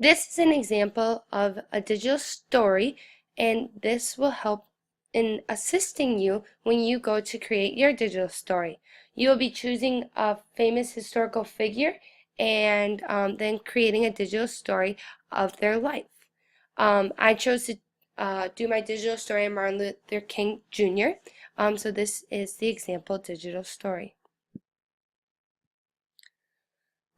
This is an example of a digital story, and this will help in assisting you when you go to create your digital story. You will be choosing a famous historical figure and then creating a digital story of their life. I chose to do my digital story on Martin Luther King Jr. So this is the example digital story.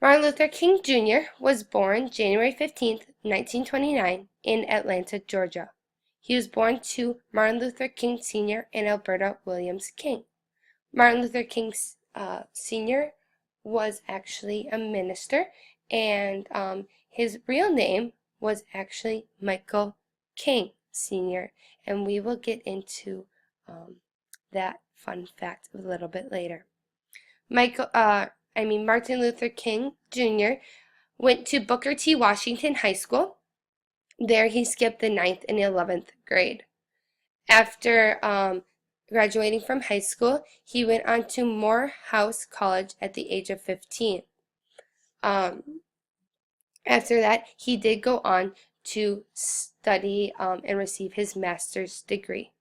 Martin Luther King Jr. was born January 15th, 1929 in Atlanta, Georgia. He was born to Martin Luther King Sr. and Alberta Williams King. Martin Luther King Sr. was actually a minister, and his real name was actually Michael King Sr., and we will get into that fun fact a little bit later. Martin Luther King Jr. went to Booker T. Washington High School. There he skipped the 9th and 11th grade. After graduating from high school, he went on to Morehouse College at the age of 15. After that, he did go on to study and receive his master's degree.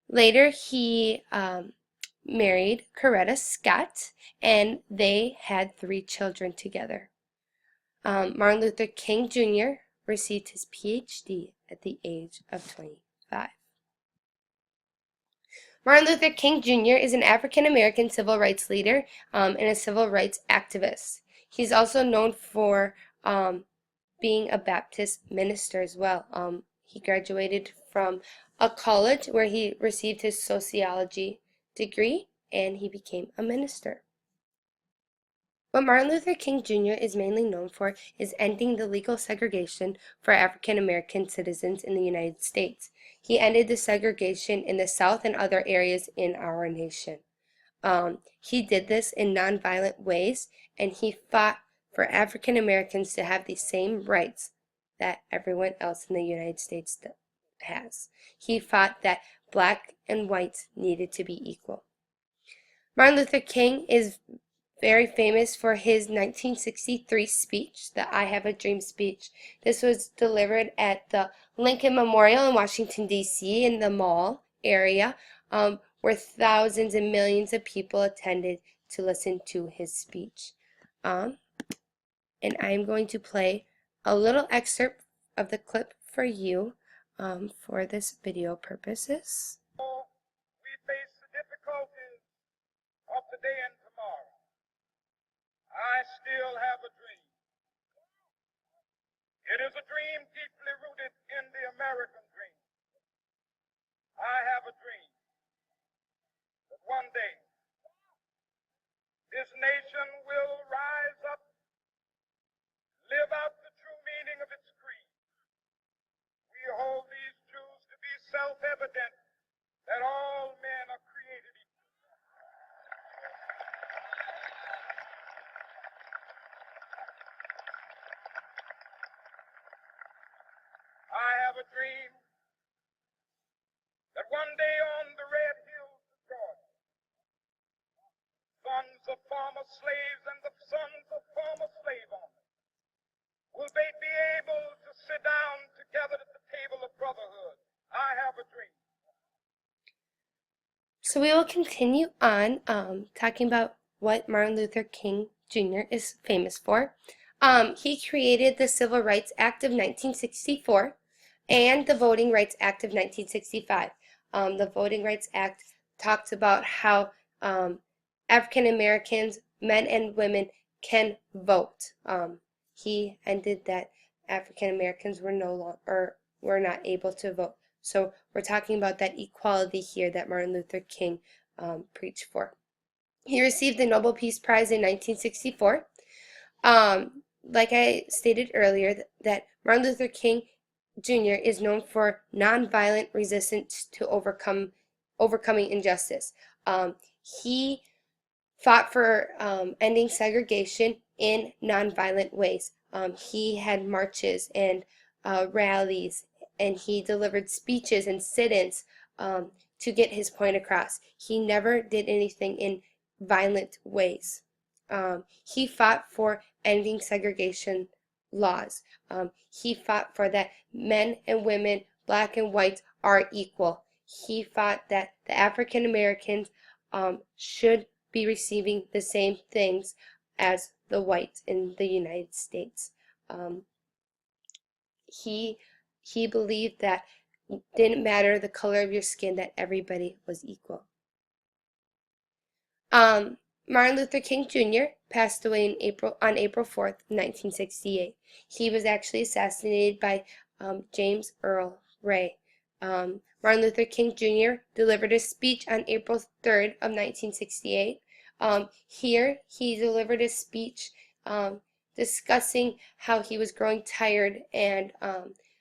Later, he married Coretta Scott, and they had 3 children together. Martin Luther King Jr. received his PhD at the age of 25. Martin Luther King Jr. is an African-American civil rights leader and a civil rights activist. He's also known for being a Baptist minister as well. He graduated from a college where he received his sociology degree, and he became a minister. What Martin Luther King Jr. is mainly known for is ending the legal segregation for African American citizens in the United States. He ended the segregation in the South and other areas in our nation. He did this in nonviolent ways, and he fought for African Americans to have the same rights that everyone else in the United States has. He fought that black and whites needed to be equal. Martin Luther King is very famous for his 1963 speech, the I Have a Dream speech. This was delivered at the Lincoln Memorial in Washington, D.C. in the mall area, where thousands and millions of people attended to listen to his speech. And I'm going to play a little excerpt of the clip for you for this video purposes. We face the difficulties of today and tomorrow. I still have a dream. It is a dream deeply rooted in the American dream. I have a dream that one day this nation will rise up, live out the true meaning of its creed. We hold these truths to be self-evident, that all men are created equal. I have a dream that one day on the red hills of Georgia, sons of former slaves and the sons of former slave owners will they be able to sit down together at the table of brotherhood. I have a dream. So we will continue on talking about what Martin Luther King Jr. is famous for. He created the Civil Rights Act of 1964 and the Voting Rights Act of 1965. The Voting Rights Act talks about how African Americans, men and women, can vote. He ended that African Americans were not able to vote. So we're talking about that equality here that Martin Luther King preached for. He received the Nobel Peace Prize in 1964. Like I stated earlier, that Martin Luther King Jr. is known for nonviolent resistance to overcoming injustice. He fought for ending segregation in nonviolent ways. He had marches and rallies, and he delivered speeches and sit-ins to get his point across. He never did anything in violent ways. He fought for ending segregation laws. He fought for that men and women, black and white, are equal. He fought that the African Americans should be receiving the same things as the whites in the United States. Um, he he believed that it didn't matter the color of your skin, that everybody was equal. Martin Luther King Jr. passed away on April 4th, 1968. He was actually assassinated by James Earl Ray. Martin Luther King Jr. delivered a speech on April 3rd of 1968. Here, he delivered a speech discussing how he was growing tired and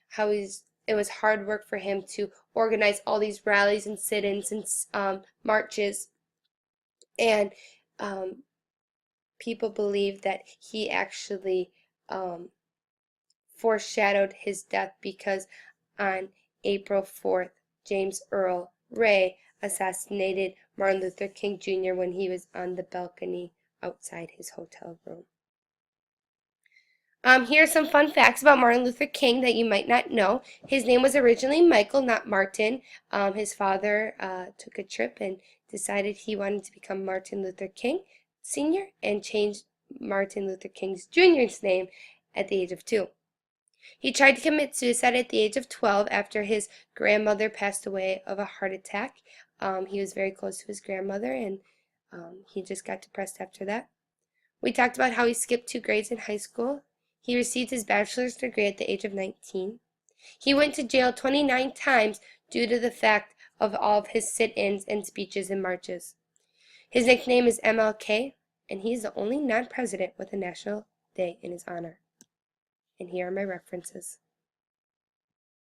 how it was hard work for him to organize all these rallies and sit-ins and marches. And people believe that he actually foreshadowed his death because on April 4th, James Earl Ray assassinated Martin Luther King Jr. when he was on the balcony outside his hotel room. Here are some fun facts about Martin Luther King that you might not know. His name was originally Michael, not Martin. His father took a trip and decided he wanted to become Martin Luther King Sr. and changed Martin Luther King Jr.'s name at the age of 2. He tried to commit suicide at the age of 12 after his grandmother passed away of a heart attack. He was very close to his grandmother, and he just got depressed after that. We talked about how he skipped 2 grades in high school. He received his bachelor's degree at the age of 19. He went to jail 29 times due to the fact of all of his sit-ins and speeches and marches. His nickname is MLK, and he is the only non-president with a national day in his honor. And here are my references.